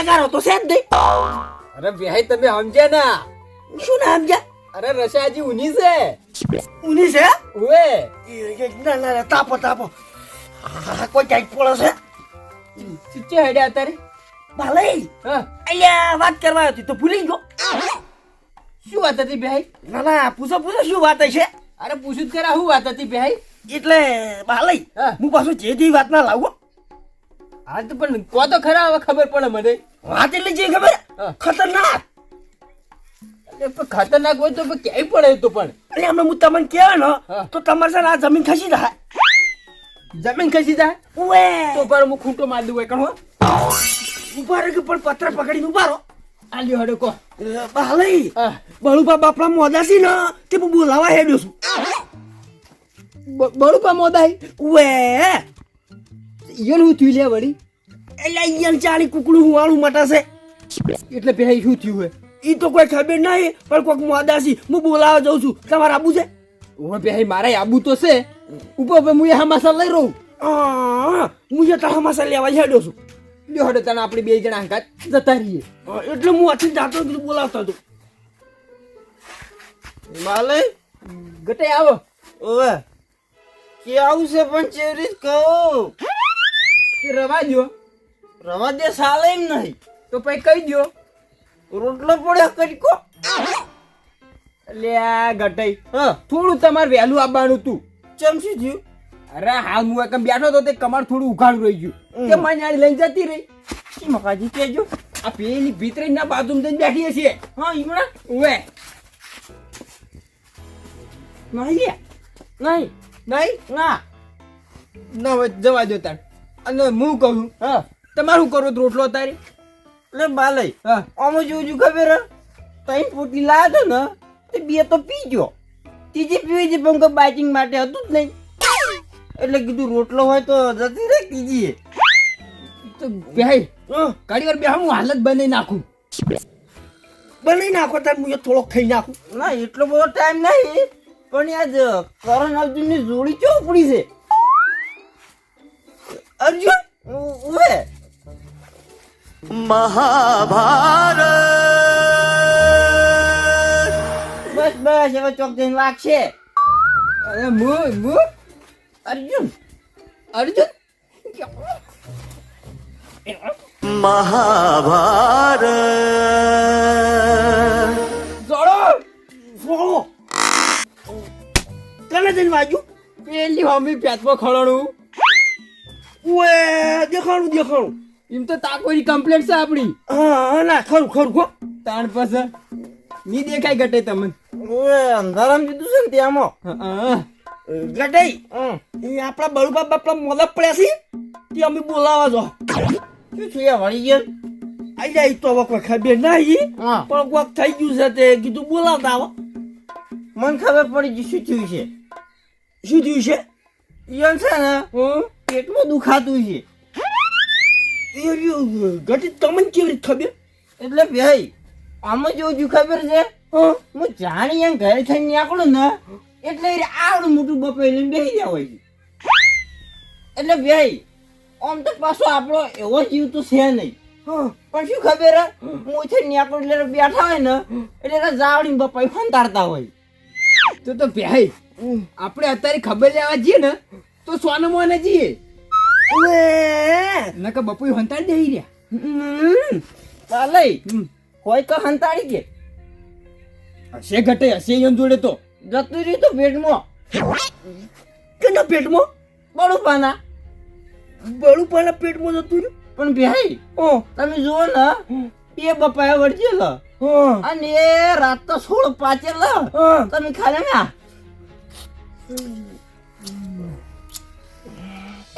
કલાકારો તો છે જ નહીં. અરે ભાઈ તમે સમજ્યા ના? શું ના સમજ્યા? અરે રસાજી ઉની છે. ઉની છે? ઓએ ના ના ના, તાપો તાપો. કોઈ ક્યાંક પડે છે? ચિચ્ચે હેડ્યા અત્યારે. ભાલઈ હા અહીંયા વાત કરવા હતી તો ભૂલી ગયો. શું વાત હતી ભાઈ? ના ના, પૂછો પૂછો શું વાત છે? અરે પૂછું જ કરા શું વાત હતી ભાઈ? એટલે ભાલઈ હા. હું પાછું જેથી વાત ના લાવું. હા તો પણ કો તો ખરા, હવે ખબર પડે મને. વાત એટલે જે ખબર હા. ખતરનાક. અરે પણ ખતરનાક હોય તો પણ ક્યાંય પડે તો પણ. એટલે હમણાં હું તમને કહેવાય ને હા. તો તમારે છે ને આ જમીન ખસી જાય. જમીન ખસી જાય ઉવે તો પર હું ખૂંટો માર દઉં કણ હો. ઉભા રહો કે પણ પત્ર પકડીને ઉભા રહો. આલ્યો હડો કો. ભાલઈ હા બળુપા બાપડા મોદાસી ને તે હું બોલાવા હેડ્યો છું. બળુપા મોદાઈ ઉવે ઈયન હું થયું લે વળી? એટલે અહીંયા ચાલી કુકડું હુવાળું મટા છે. એટલે ભાઈ શું થયું હે? ઈ તો કોઈ ખબર નહીં પણ કોઈક મોદાસી હું બોલાવા જાઉં છું. તમારે આબુ છે? ઓવે ભાઈ મારે આબુ તો છે. ઉપર હું એ હમાસા લઈ રહું. હું જે તમાશા લેવા હેડ્યો છું. લ્યો હડો તને આપણે બે જણા હંગાત જતા રહીએ. એટલે હું અચી જાતો કીધું બોલાવતો હતો. માલે ગટે આવો. ઓવે કે આવું છે પણ ચેવરી કહું કે રવા દ્યો રવા દે સાલે એમ નહીં. તો પછી કહી દ્યો. રોટલો પડ્યો કટકો. એટલે આ ગટાઈ હા થોડું તમારે વહેલું આવવાનું તું. ચમસી થયું. અરે હાલ હું એકમ બેઠો તો તે કમાર થોડું ઉઘાડું રહી ગયું. કે મારી લઈને જતી રહી. મકાજી કેજો. આ પેલી ભીતરી ના બાજુમાં જઈને બેઠી હશે. હા ઈમણા ઓવે નહીં લે નહીં નહીં ના ના હવે જવા દો તાર. અને હું કહું હા તમારું કરો તો રોટલો તારે. લે બાલે હા આમાં જોજો ખબર હે? તઈ પોટલી લાવ્યો ને તે બે તો પી ગયો. ત્રીજી પીવી છે પણ કોઈ બાઇટિંગ માટે હતું જ નહીં. એટલે કીધું રોટલો હોય તો જતી રહે ત્રીજી. તો ભાઈ ઘડી વાર બે હું હાલત બનાવી નાખું. બનાવી નાખો તાર હું થોડોક ખાઈ નાખું. ના એટલો બધો ટાઈમ નહીં પણ આજ કરણ અર્જુન ની જોડી ચો ઉપડી છે. અર્જુન ઉવે બસ બસ હવે ચોક જઈને વાગશે. અરે હું અર્જુન અર્જુન જોડો ફોડો તને જઈને વાગ્યું. પેલી હોમી પેટમાં ખળણું. ઉવે દેખાણું દેખાણું. એમ તો તાકોરી કમ્પ્લેટ છે આપણી. હા ના ખરું ખરું ખો. તાણ પાસે ની દેખાય ગટે તમને. ઉવે અંધારામ કીધું છે ને ત્યાંમાં. હા ગટાઈ એ આપણા બળુબા બાપડા મોદા પડ્યા છે તે અમે બોલાવા જો. શું થયા વળી ગયા? આઈ જાય તો હવે કોઈ ખબર નહીં હા પણ કોક થઈ ગયું છે તે કીધું બોલાવતા આવો. મને ખબર પડી ગઈ શું થયું છે. શું થયું છે? ઈયન છે ને પેટમાં દુખાતું છે. ઘટી તમને કેવી રીતે ખબર? એટલે ભાઈ આમાં જોવું ખબર છે હું જાણી એમ ઘરે થઈને નીકળું ને એટલે એ આવડું મોટું બપોર લઈને બેસી જાય હોય છે. એટલે ભાઈ આમ તો પાછો આપણો એવો જીવ તો છે નહીં પણ શું ખબર હે હું છે નીકળું એટલે બેઠા હોય ને એટલે જાવડી બપાઈ ફંતાડતા હોય. તો ભાઈ આપણે અત્યારે ખબર લેવા જઈએ ને તો સોનમોને જઈએ. નકર બપોઈ હંતાડી દઈ રહ્યા. ચાલે હોય તો હંતાડી દે. હશે ઘટે હશે એમ જોડે તો જતું રહ્યું તો પેટમાં કેના પેટમાં? બળુપાના. બળુપાના પેટમાં જતું રહ્યું. પણ ભાઈ તમે જુઓ ને એ બપાયા વળજેલા અને એ રાત તો 16 પાચેલા તમે ખાલે ના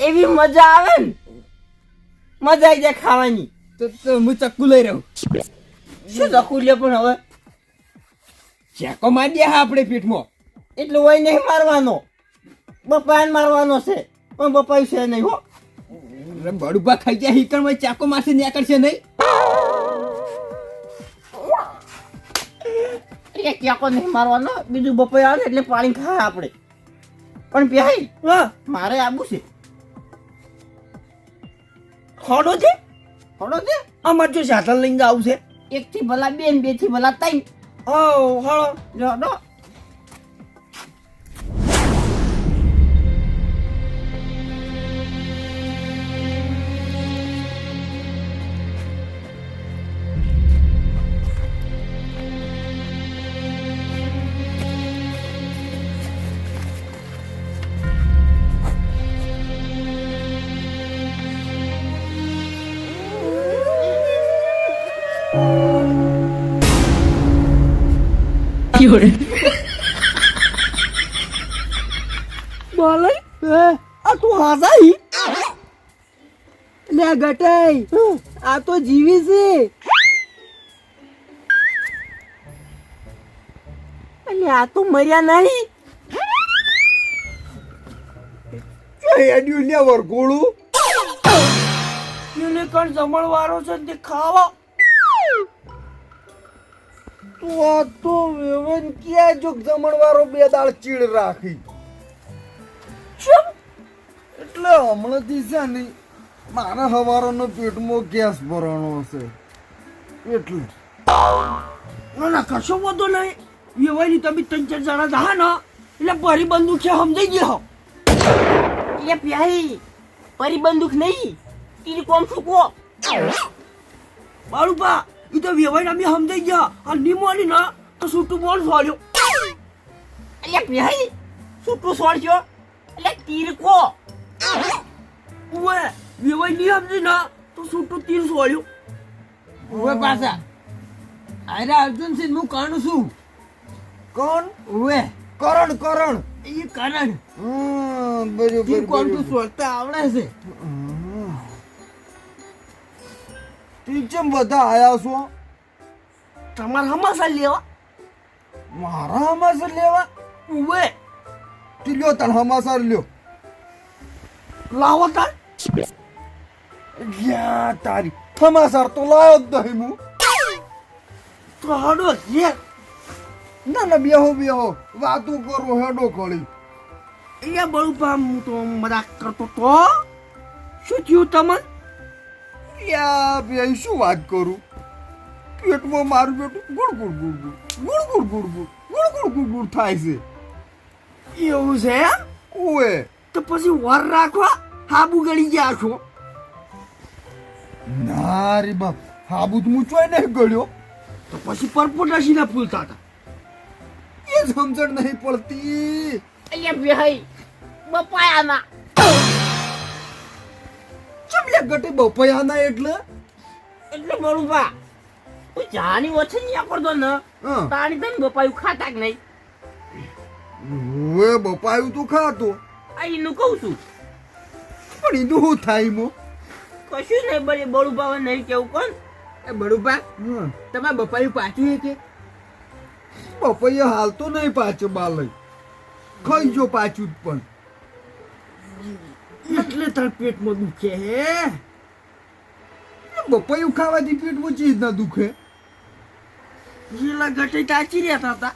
એવી મજા આવે ને મજા આવી જાય ખાવાની. તો હું ચક્કુ લઈ રહ્યો. શું ચક્કુ લે પણ હવે ચેકો મારી દે હા આપણે પેટમાં. એટલે હોય નહીં મારવાનો બપાને મારવાનો છે પણ બપાયું છે નહીં હો. બડુબા ખાઈ ગયા હીકરમાં ચાકો મારશે નીકળશે નહીં. એ ક્યાંકો નહીં મારવાનો બીજું બપાઈ આવે એટલે પાણી ખાય આપણે. પણ ભાઈ મારે આવું છે. ખોડો છે? ખોડો છે અમાર જો સાધન લઈને આવું છે. એક થી ભલા બે ને બે થી ભલા ત્રણ. ઓ હળો જો દો. બોલે આ તું હાસાઈ લે ગટાઈ આ તો જીવી છે. અને આ તો મર્યા નહીં. હેડ્યું લે વરઘોડું. એને કણ જમણવારો છે ને તે ખાવા. તો આ તો વેવન ક્યાં જો જમણવારો બે દાળ ચીડ રાખી. ચમ એટલે હમણાંથી છે ને મારા હવારોનો પેટમાં ગેસ ભરવાનો હશે એટલે. ના ના કશો વાંધો નહીં. વેવાઈની તમે 3-4 જણા જા ને એટલે પરી બંદૂક છે સમજાઈ ગયો. એ પ્યાઈ પરી બંદૂક નહીં તીર કોમ છૂકો. બાળુપા એ તો વેવાઈ અમે સમજાઈ ગયા. આ નિમોની ના તો છૂટું બોલ સોલ્યો. એટલે પ્યાઈ છૂટું છોડજો એટલે તીર કો. ઉવે વેવાઈ નહીં સમજી ના તો છૂટું તીર સોલ્યો. ઉવે પાછા અરે અર્જુન સિંહ હું કણ છું. કોણ? ઉવે કરણ કરણ. એ કરણ બરોબર તીર કોણ તું બરોબર. સોળતા આવડે છે. તું ચમ બધા આયા છો? તમારે હમાસા લેવા. મારા હમાસર લેવા? ઉવે તું લ્યો તને હમાસર લ્યો. લાવો તાર. યા તારી હમાસર તો લાયો જ નહીં હું. તો હડો લે. ના ના બેહો બેહો વાતું કરો હેડો ખળી. અહીંયા બાળુપા હું તો મજાક કરતો તો શું થયું તમને? યા ભાઈ શું વાત કરું? પેટમાં મારું બેટું good good good good good good good good good good good થાય છે. એવું છે એમ? ઓએ તો પછી વર રાખવા હાબુ ગળી ગયા છો. ના રે બાપ હાબુ તો હું ચોય નહીં ગળ્યો. તો પછી પરપોટાશી ના ફૂલતા હતા. એ સમજણ નહીં પડતી. એટલે પ્યાઈ બપાયાના. ચમલે ગટે બપૈયાના એટલે એટલે બળુભા હું જાની ઓછી નહીં કરતો ને હા. તાણી તમે બપાયું ખાતા કે નહીં ઓએ બપાયું તો ખાતો આ એનું કહું છું. પણ એનું શું થાય મો? કશું નહીં બળી બળુભા નહીં કેવું કોણ. એ બડુપા હા. તમારે બપાયું પાછું છે કે પપૈયા હાલ તો નહીં પાછો બાલય ખાઈ જો પાછું જ પણ. એટલે તાર પેટમાં દુખે હે. પપૈયું ખાવાથી પેટમાં ચીજ ના દુખે. પેલા ગટે તાચી રહેતા હતા.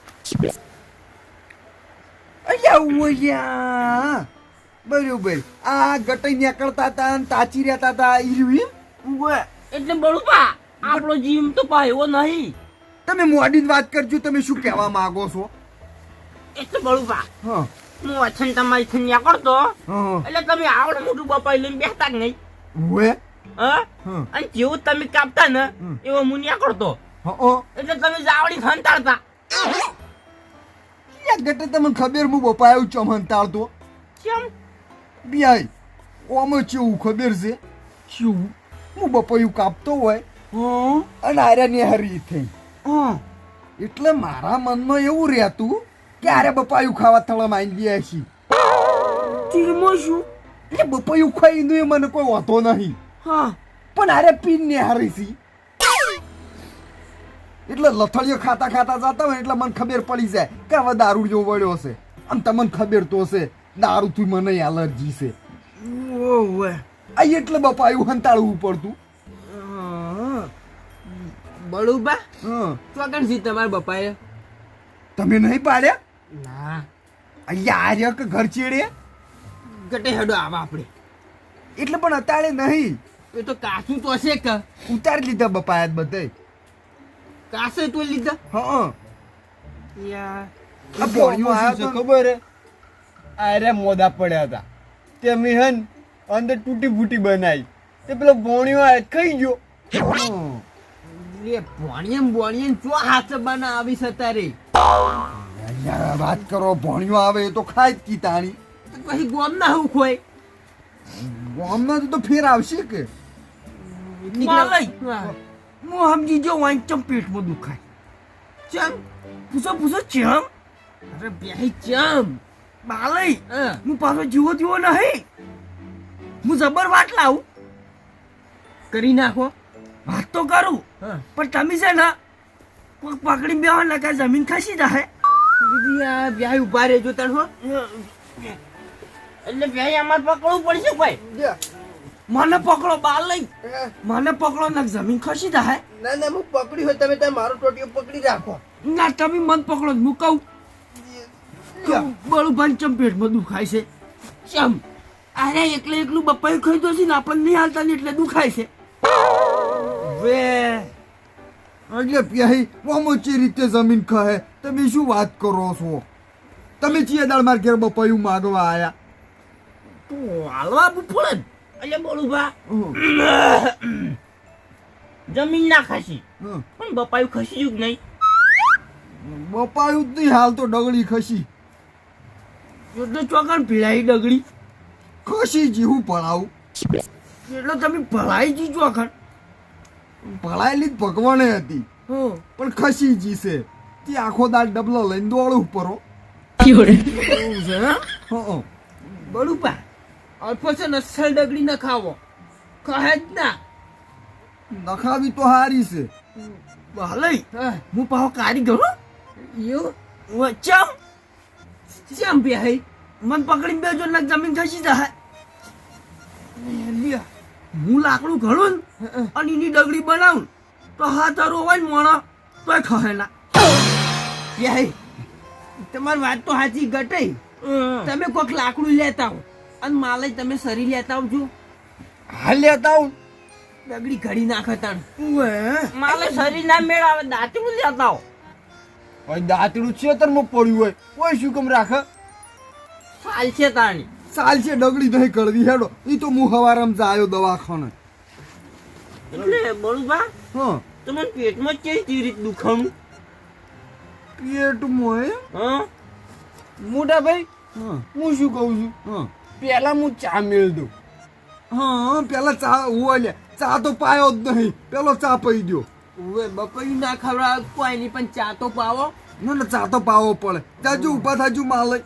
અલ્યા ઓયા બરોબર આ ગટઈ નીકળતા હતા ને તાચી રહેતા હતા ઈ ઉવે એટલે બળુભા આપણો જીવ તો પાયો નહીં. તમે મોડી જ વાત કરજો. તમે શું કહેવા માંગો છો? એટલે બળુભા હા હું અછન તમારી થન્યા કરતો હા એટલે તમે આવડે મોટું બપાઈ લઈને બેસતા કે નહીં ઓએ હા હા અને જેવું તમે કાપતા ને હમ. એવો મુનિયા કરતો હા એટલે તમે જાવડી હંતાડતા. ગટે તમને ખબર હું બપાયું ચમનતાળતો કેમ બિયાઈ ઓમાં ચેવું ખબર છે? શું? હું બપૈયું કાપતો હોય હા અને આર્યા નેહરી થઈ હા એટલે મારા મનમાં એવું રહેતું કે આરે બપાયું ખાવા થળમ આઈ ગયા છીએ. તીરમાં શું? એટલે બપૈયું ખાઈને એ મને કોઈ વાંધો નહીં હા પણ આરે પીન નેહારી છી. એટલે લથડીઓ ખાતા ખાતા જતા હોય એટલે મને ખબર પડી જાય કે હવે દારૂ જેવો વળ્યો છે. અને તમને ખબર તો છે દારૂથી મને એલર્જી છે. ઓવે આ એટલે બપાયું હંતાળવું પડતું. બડુપા હા ચોકણ છે તમારા બપાએ તમે નહીં પાડ્યા? ના અહીંયા આ રહ્યો કે ઘર ચેડે ગટે હેડો આવા આપણે. એટલે પણ અત્યારે નહીં એ તો કાસું તો હશે કે ઉતારી લીધા બપાયા બધે. કાસે તો લીધા હા યાર આ ભોણિયો આયો તો ખબર હે અરે મોદા પડ્યા હતા તે મિહન અંદર તૂટી ફૂટી બનાવી તે પેલો ભોણિયો આ ખાઈ ગયો. લે ભોણિયમ ચો હાથ બના આવી સતા રે યાર વાત કરો, ભોણિયો આવે એ તો ખાય જ કી તાણી. તો પછી ગોમ ના હું ખોય ગામમાં તો ફેર આવશે કે માલય. હું સમજી જો વાંચમ પેટમાં દુખાય. ચમ પૂછો ચમ અરે બેહી ચમ બાલય. હા હું પાછો જીવો જીવો નહીં. હું જબર વાત લાવું. કરી નાખો વાત તો કરું હા પણ તમે છે ને કોક પકડી બેહો ને કે જમીન ખસી જાય. દીદી આ બેહી ઉભા રહેજો તણ હો એટલે ભાઈ અમારે પકડવું પડશે ભાઈ. મને પકડો બાલય. મને પકડો ને જમીન ખસી જાય. ના ના હું પકડી હોય તમે ત્યાં મારો ટોટીઓ પકડી રાખો ના તમે મન પકડો હું કહું બળું ભાન ચમ પેટમાં દુખાય છે. ચમ અરે એકલું બપાયું ખાઈ દો છે ને આપણને નહીં હાલતા ને એટલે દુખાય છે. વે એટલે પ્યાહી મોમોચી રીતે જમીન ખહે. તમે શું વાત કરો છો? તમે ચિયા દાળ માર ઘેર બપાયું માગવા આયા? તો હાલવા પડે ને. એટલે બોલું ભા જમીન ના ખસી હં. પણ બપાયું ખસ્યું જ નહીં. બપાયું જ નહીં, હાલ તો ડગડી ખસી. એટલે ચોકણ પીળાઈ ડગડી ખસી જીવું પડાવું. એટલે તમે ભલાઈ જી ચોકણ. પડાયેલી જ ભગવાને હતી પણ ખસી જી છે. તે આખો દાળ ડબલો લઈને દોડું પરો. એવું છે હે? હં. બળુપા અલ્ફો છે નસલ ડગડી ન ખાવો કહે જ ના નખાવી તો હારી છે. ભલાઈ હા હું પાછો કારીગર હો. એવું ચમ ચમ બેહી મન પકડીને બેજો ને જમીન ખસી જાય. લ્યો, હું લાકડું ઘડું ને અને એની ડગડી બનાવું તો હાથ હારો હોય ને મોણો તોય ખહે ના. બેહી તમારી વાત તો સાચી ગટાઈ તમે કોક લાકડું લેતા હો અને માલય તમે સરી લેતા આવજો હાલ લેતા આવું. ડગડી ઘડી નાખે તણ ઉવે. મારે શરીર ના મેળાવે દાંતરું લેતા હો. હવે દાંતડું છેતરમાં પડ્યું હોય કોઈ શું કેમ રાખે? સાલ છે તાણી. સાલ છે ડગડી નહીં કરવી હેડો. એ તો હું હવારામ જાયો દવાખાને. એટલે બોલું ભા હા તમને પેટમાં કેવી રીત દુખાવું? પેટમાં એમ? હા મોટા ભાઈ હા હું શું કહું છું હા પેલા હું ચા મેળ દઉં હા પેલા ચા ઓલે ચા તો પાયો જ નહીં. પેલો ચા પી ગયો. હવે બપૈયું ના ખવડાવ કોઈ નહીં પણ ચા તો પાવો ના ના ચા તો પાવો પડે. જાજુ ઉભા થાજુ માલય.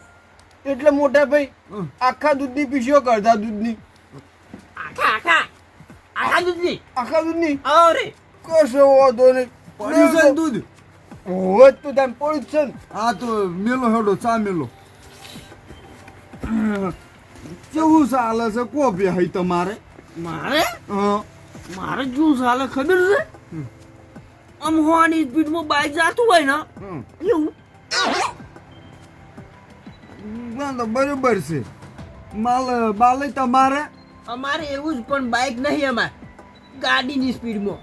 એટલે મોટા ભાઈ હં. આખા દૂધની પીશો કરતા દૂધની આખા દૂધની આખા દૂધની અરે કશો વાંધો નહીં પડ્યું છે ને દૂધ? હોવે જ તો તેમ પડ્યું જ છે ને હા તો મેલો હેડો ચા મેલો. કેવું ચાલે છે કો ભાઈ તમારે? મારે હા મારે શું ચાલે ખબર છે? આમ હોવાની સ્પીડમાં બાઈક જાતું હોય ને હં. એવું. ના તો બરોબર છે. બાલય તમારે? અમારે એવું જ પણ બાઇક નહીં અમારે ગાડીની સ્પીડમાં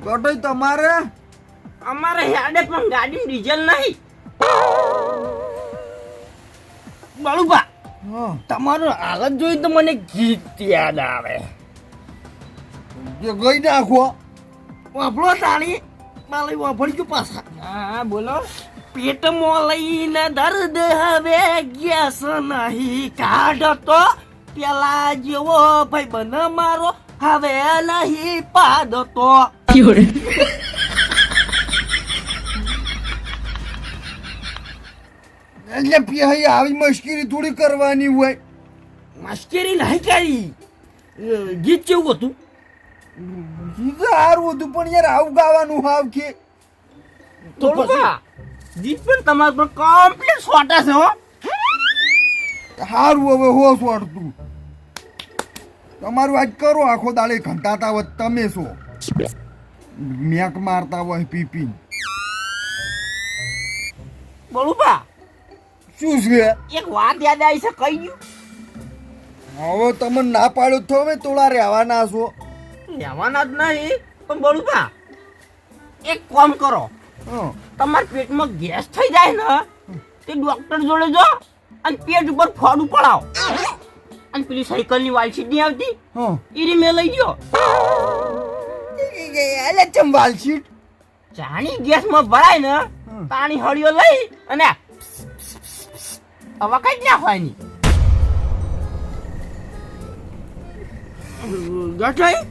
ગટોય તમારે? અમારે હેડે પણ ગાડી ડીઝલ નહીં. બાળુભા હા તમારો હાલત જોઈ તો મને ગીત યાદ આવે. જે ગઈ નાખો. વાપરો તાણી માલી વાપરી ગયું પાછા. હા બોલો પેટમાં લઈને દર્દ હવે ગેસ નહીં કાઢતો. પેલા જેવો ભાઈ બન મારો હવે નહીં પાડતો. એટલે પ્યાહી આવી મુશ્કેલી થોડી કરવાની હોય. મશ્કરી નહીં કરી. ગીત કેવું હતું? ગીત સારું હતું પણ યાર આવું ગાવાનું હાવ કે તો બોલું પછી ભા જીત પણ તમારા પર કમ્પ્લીટ સોટા છે હો. સારું હવે હોશ વાળતું. તમારું આજ કરો આખો દાડે ઘંટાતા હોય તમે છો મેક મારતા હોય પીપી. બોલું ભા શું છે? એક વાત યાદ આવી છે કહી ગયું. હવે તમે ના પાડો તો હવે થોડા રહેવાના છો. રહેવાના જ નહીં પણ બળુભા એક કામ કરો, હં. તમારા પેટમાં ગેસ થઈ જાય ને તે ડોક્ટર જોડે જો અને પેટ ઉપર ફોડું પડાવો અને પેલી સાયકલની વાલસીટ નહીં આવતી હં. ઈરી મેં લઈ ગયો. એટલે ચંબાલ શીટ. જાણી ગેસમાં ભરાય ને પાણી હળિયો લઈ અને હવા કઈ જ નાખવાની. ગઠાઈ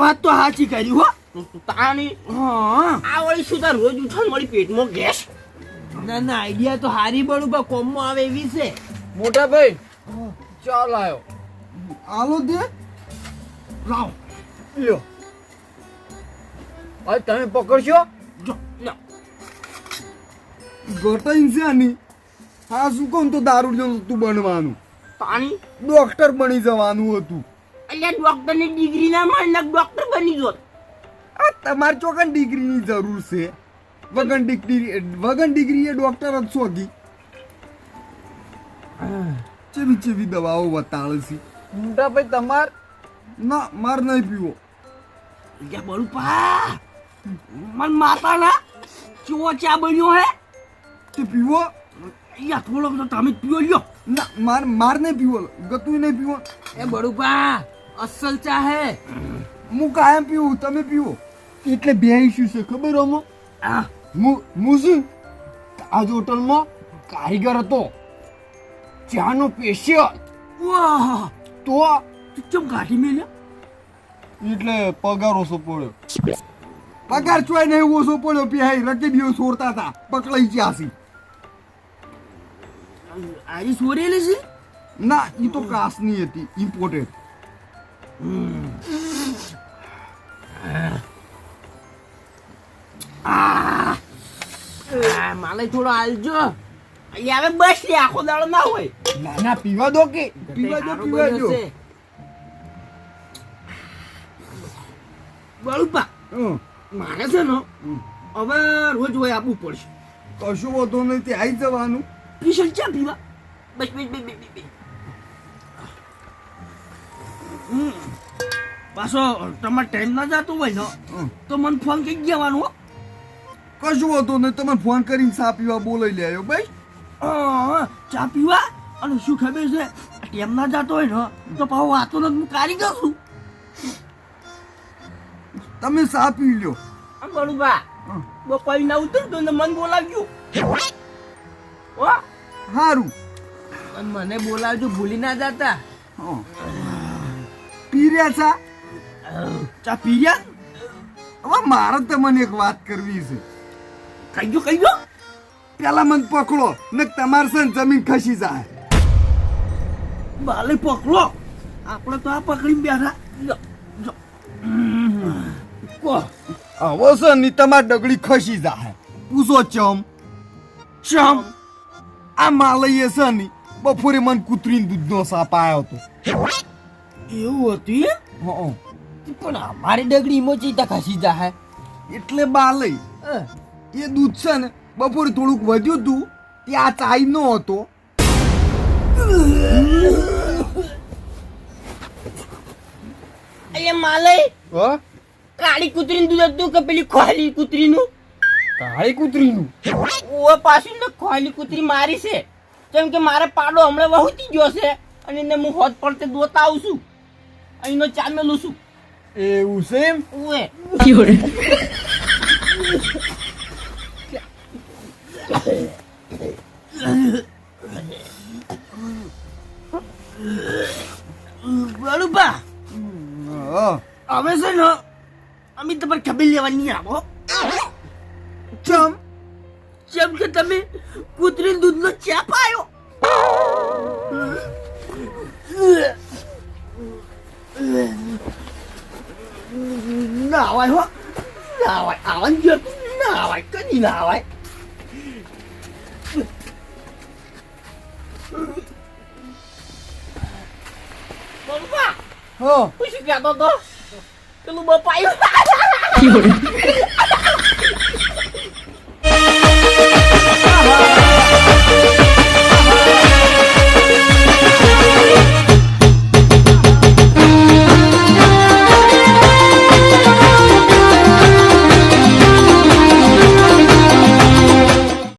વાત તો સાચી કરી હો. તાણી હા આ વળી શું તાર રોજ ઉઠાણ વળી પેટમાં ગેસ. ના ના આઈડિયા તો હારી બળું પણ કોમમાં આવે એવી છે. મોટા ભાઈ ચાલ આવ્યો. આલો દે. લાવ લ્યો હવે તમે પકડશો. જો લો. ગટાઈ છે આની. હા શું કહું તો દારૂ તું બનવાનું, તાણી ડોક્ટર બની જવાનું હતું. એટલે ડોક્ટરની ડિગ્રી ના મળે ડોક્ટર બની જોત. આ તમારે ચોકન ડિગ્રીની જરૂર છે. વગન ડિગ્રી એ ડોક્ટર જ શોધી. ચેવી ચેવી દવાઓ બતાવે છે. મોટા ભાઈ તમાર ના માર નહીં પીવો. યા બળુપા મન માતા ના ચો ચા બન્યો હે તે પીવો. યા થોડો તો તમે જ પીઓ લ્યો. ના માર નહીં પીવો, ગતું નહીં પીવો. એ બળુપા અસલ ચા હે. હું કાયમ પીવું, તમે પીવો. એટલે બે ઇસ્યુ છે ખબર અમો. આ હું શું આજ હોટલમાં કારીગર હતો, ચાનો સ્પેશિયલ. વાહ તો તું ચમ કાઢી મેલ્યા. એટલે પગાર ઓછો પડ્યો. પગાર ચોય નહીં ઓછો પડ્યો. પીહાઈ રકેબીઓ છોડતા હતા, પકડાઈ જ્યાસી. આરી સોરેલી છે. ના એ તો કાસની હતી, ઇમ્પોર્ટેડ. માલે થોડો હાલજો. અહીંયા હવે બસ લે આખો દાડો ના હોય. ના ના પીવા દો કે પીવા દો, હારું પીવા બન્યો દો. છે. બળુપા હં. મારે છે ને હવે રોજ હોય આપવું પડશે. કશું વધો નહીં, તે આવી જવાનું. પીસલ ચા પીવા. બસ બસ બસ બસ બસ. પાછો તમારે ટાઈમ ના જતો હોય ને હં. તો મને ફોન કરી જવાનો હો. કશું વધો નહીં, તમે ફોન કરીને ચા પીવા બોલાઈ લે આવ્યો ભાઈ. ચા પીવા અને શું ખબર છે ટાઈમ ના જતો હોય ને તો પાછો વાતો ને હું કારીગર છું. તમે ચા પી લ્યો. આમ બળુભા હં. બપોરી ના ઉતરતો ને મન બોલાવ્યું. હો સારું. પણ મને બોલાવજો, ભૂલી ના જતા. હં. પી રહ્યા ચા. ચા પી રહ્યા. હવે મારે તમને એક વાત કરવી છે. કહી ગયો. પેલા મને પકડો ને તમારે છે ને જમીન ખસી જાય. બાલે પકડો. આપણે તો આ પકડીને બેઠા. લો, લો. કહો. હવે છે ને તમારી ડગડી ખસી જાય. પૂછો ચમ. ચમ આ માલઈએ છે ને બપોરે મને કૂતરીને દૂધનો સાપ આવ્યો હતો. એવું હતું એમ? હં. પણ અમારી ડગડી મોચી તા ખસી જા. એટલે બાલઈ એ દૂધ છે ને બપોરે થોડુંક વધ્યું હતું, ત્યાં ચાઈ નો હતો. અહીંયા માલય હ? કાળી કૂતરીનું દૂધ હતું કે પેલી ખોલી કૂતરીનું? કાળી કૂતરીનું. ઓ પાછું ને ખોલી કૂતરી મારી છે. કેમ કે મારે પાડો હમણાં વહુતી ગયો છે અને એને હું હોત પડતે દોતા આવું છું. અહીંનો ચામેલું છું. એવું છે એમ? ઓએ બળુપા હા. હવે છે ને અમે તમારી ખબર લેવા નહીં આવો. ચમ. જેમ કે તમે કૂતરી દૂધનો ચા પાયો. ના આવાય હો. ના આવાય. આવવાનું ગયો ના આવાય. કદી ના આવાય. બળુભા હા. હું શું કહેતો હતો? પેલું બપાયું